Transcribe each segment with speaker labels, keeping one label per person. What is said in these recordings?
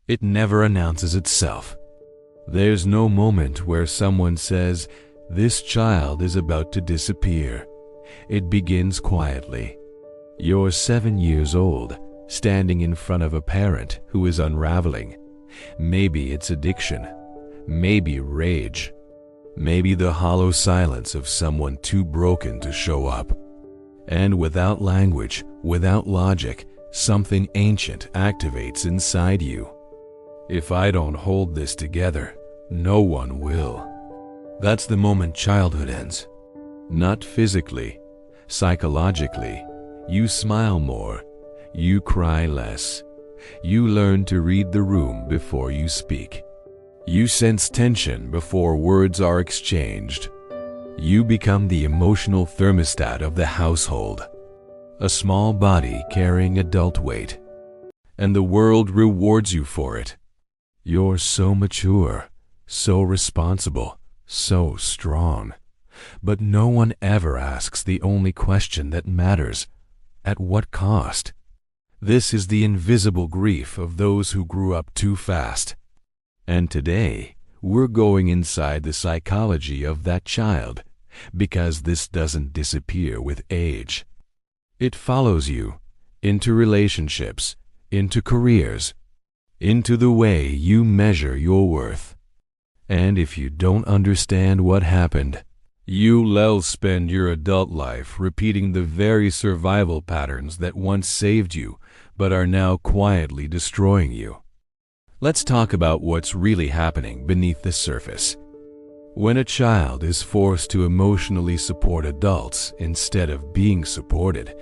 Speaker 1: It never announces itself. There's no moment where someone says, "This child is about to disappear." It begins quietly. You're 7 years old, standing in front of a parent who is unraveling. Maybe it's addiction, maybe rage, maybe the hollow silence of someone too broken to show up. And without language, without logic, something ancient activates inside you. If I don't hold this together, no one will. That's the moment childhood ends. Not physically, psychologically. You smile more, you cry less. You learn to read the room before you speak. You sense tension before words are exchanged. You become the emotional thermostat of the household, a small body carrying adult weight, and the world rewards you for it. You're so mature, so responsible, so strong. But no one ever asks the only question that matters: at what cost? This is the invisible grief of those who grew up too fast. And today, we're going inside the psychology of that child, because this doesn't disappear with age. It follows you into relationships, into careers, into the way you measure your worth. And if you don't understand what happened, you'll spend your adult life repeating the very survival patterns that once saved you, but are now quietly destroying you. Let's talk about what's really happening beneath the surface. When a child is forced to emotionally support adults instead of being supported,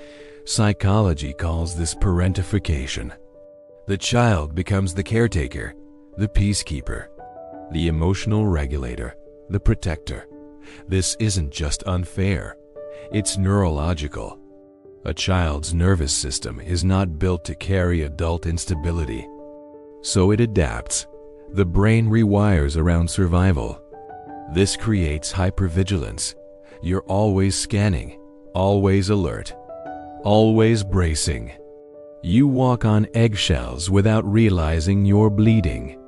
Speaker 1: psychology calls this parentification. The child becomes the caretaker, the peacekeeper, the emotional regulator, the protector. This isn't just unfair, it's neurological. A child's nervous system is not built to carry adult instability. So it adapts. The brain rewires around survival. This creates hypervigilance. You're always scanning, always alert, always bracing. You walk on eggshells without realizing you're bleeding.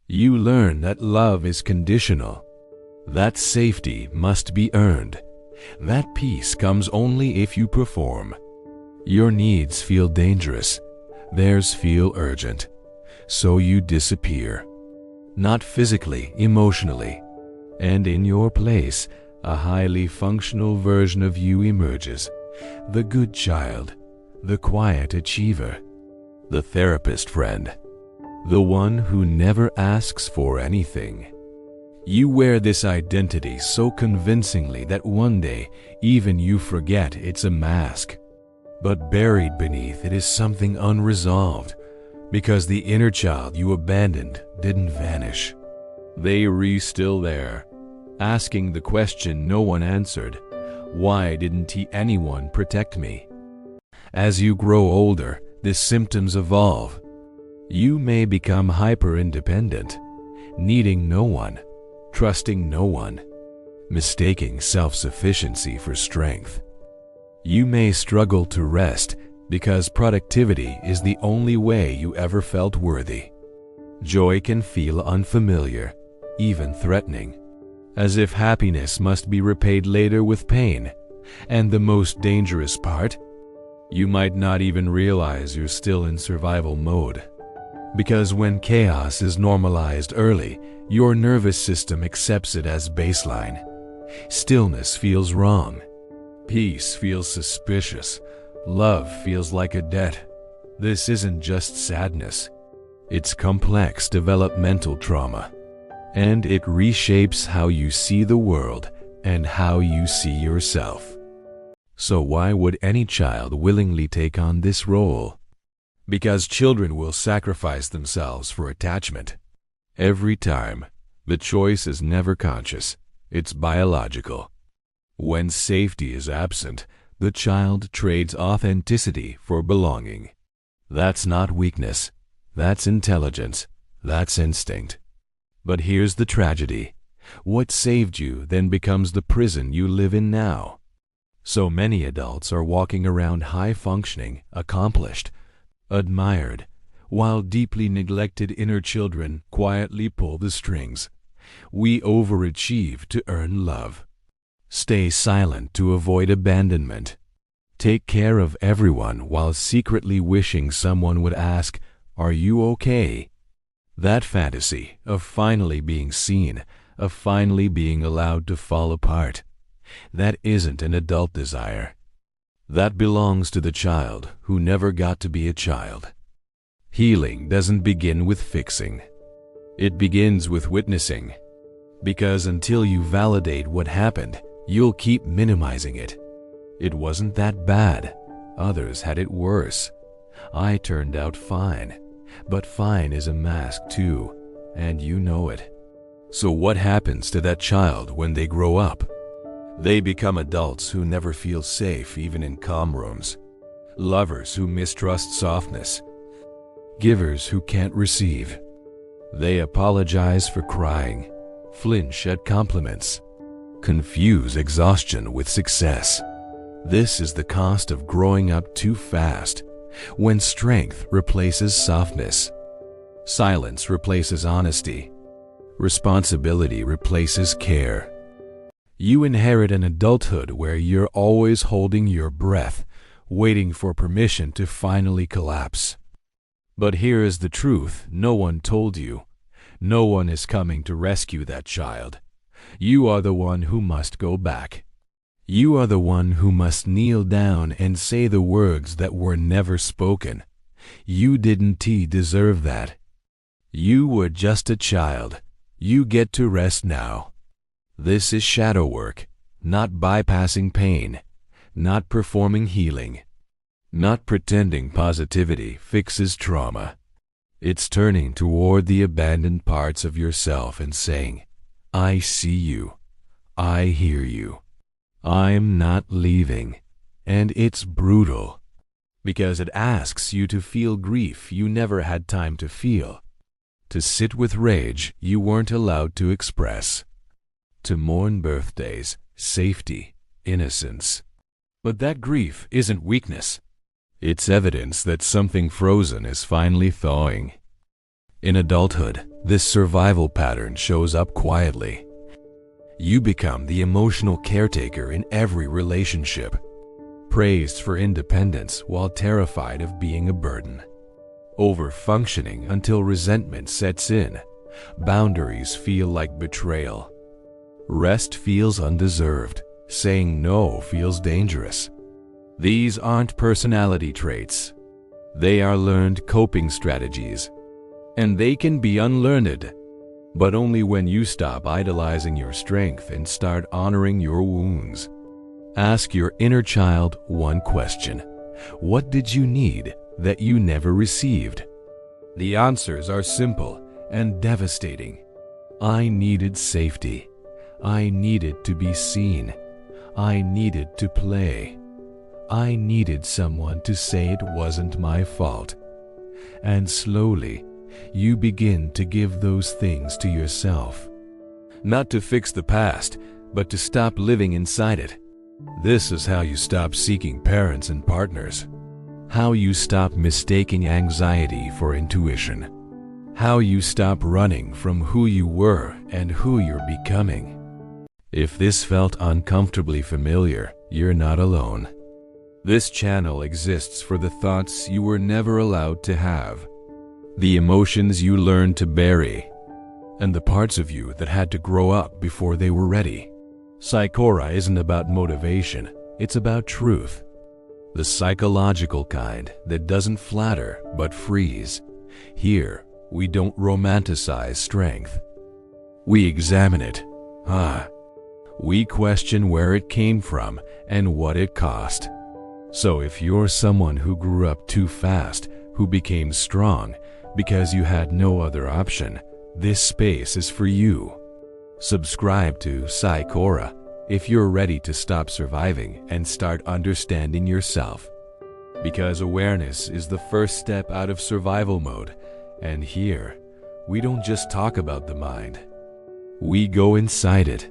Speaker 1: You learn that love is conditional, that safety must be earned, that peace comes only if you perform. Your needs feel dangerous, theirs feel urgent, so you disappear. Not physically, emotionally. And in your place, a highly functional version of you emerges. The good child, the quiet achiever, the therapist friend, the one who never asks for anything. You wear this identity so convincingly that one day even you forget it's a mask. But buried beneath it is something unresolved, because the inner child you abandoned didn't vanish. They're still there, asking the question no one answered: why didn't anyone protect me? As you grow older, the symptoms evolve. You may become hyper-independent, needing no one, trusting no one, mistaking self-sufficiency for strength. You may struggle to rest because productivity is the only way you ever felt worthy. Joy can feel unfamiliar, even threatening, as if happiness must be repaid later with pain. And the most dangerous part? You might not even realize you're still in survival mode. Because when chaos is normalized early, your nervous system accepts it as baseline. Stillness feels wrong. Peace feels suspicious. Love feels like a debt. This isn't just sadness. It's complex developmental trauma. And it reshapes how you see the world and how you see yourself. So why would any child willingly take on this role? Because children will sacrifice themselves for attachment. Every time. The choice is never conscious. It's biological. When safety is absent, the child trades authenticity for belonging. That's not weakness. That's intelligence. That's instinct. But here's the tragedy. What saved you then becomes the prison you live in now. So many adults are walking around high-functioning, accomplished, admired, while deeply neglected inner children quietly pull the strings. We overachieve to earn love. Stay silent to avoid abandonment. Take care of everyone while secretly wishing someone would ask, "Are you okay?" That fantasy of finally being seen, of finally being allowed to fall apart, that isn't an adult desire. That belongs to the child who never got to be a child. Healing doesn't begin with fixing. It begins with witnessing. Because until you validate what happened, you'll keep minimizing it. It wasn't that bad. Others had it worse. I turned out fine. But fine is a mask too, and you know it. So what happens to that child when they grow up? They become adults who never feel safe even in calm rooms. Lovers who mistrust softness. Givers who can't receive. They apologize for crying, flinch at compliments, confuse exhaustion with success. This is the cost of growing up too fast, when strength replaces softness, silence replaces honesty, responsibility replaces care. You inherit an adulthood where you're always holding your breath, waiting for permission to finally collapse. But here is the truth no one told you. No one is coming to rescue that child. You are the one who must go back. You are the one who must kneel down and say the words that were never spoken. You didn't deserve that. You were just a child. You get to rest now. This is shadow work, not bypassing pain, not performing healing, not pretending positivity fixes trauma. It's turning toward the abandoned parts of yourself and saying, "I see you. I hear you. I'm not leaving." And it's brutal, because it asks you to feel grief you never had time to feel, to sit with rage you weren't allowed to express, to mourn birthdays, safety, innocence. But that grief isn't weakness. It's evidence that something frozen is finally thawing. In adulthood, this survival pattern shows up quietly. You become the emotional caretaker in every relationship, praised for independence while terrified of being a burden, over-functioning until resentment sets in, boundaries feel like betrayal, rest feels undeserved, saying no feels dangerous. These aren't personality traits. They are learned coping strategies, and they can be unlearned. But only when you stop idolizing your strength and start honoring your wounds. Ask your inner child one question. What did you need that you never received? The answers are simple and devastating. I needed safety. I needed to be seen. I needed to play. I needed someone to say it wasn't my fault. And slowly, you begin to give those things to yourself. Not to fix the past, but to stop living inside it. This is how you stop seeking parents and partners. How you stop mistaking anxiety for intuition. How you stop running from who you were and who you're becoming. If this felt uncomfortably familiar, you're not alone. This channel exists for the thoughts you were never allowed to have, the emotions you learned to bury, and the parts of you that had to grow up before they were ready. Psychora isn't about motivation, it's about truth. The psychological kind that doesn't flatter but frees. Here, we don't romanticize strength. We examine it. We question where it came from and what it cost. So if you're someone who grew up too fast, who became strong because you had no other option, this space is for you. Subscribe to Psychora if you're ready to stop surviving and start understanding yourself. Because awareness is the first step out of survival mode, and here, we don't just talk about the mind. We go inside it.